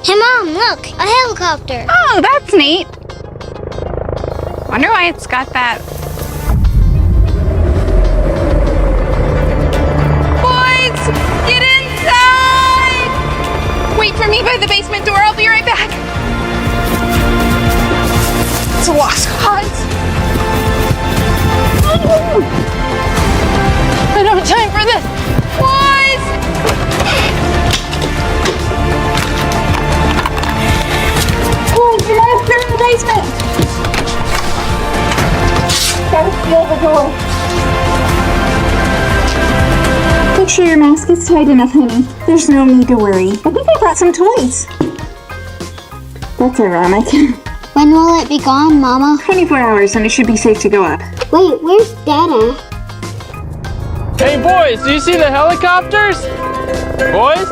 Hey, Mom, look, a helicopter. Oh, that's neat. Wonder why it's got that. Boys, get inside! Wait for me by the basement door. I'll be right back. It's a lost cause. I don't have time for this. Boys! Boys, you're not in the basement. Gotta seal the door. Make sure your mask is tight enough, honey. There's no need to worry. I think I brought some toys. That's ironic. When will it be gone, Mama? 24 hours and it should be safe to go up. Wait, where's Dada? Hey boys, do you see the helicopters? Boys?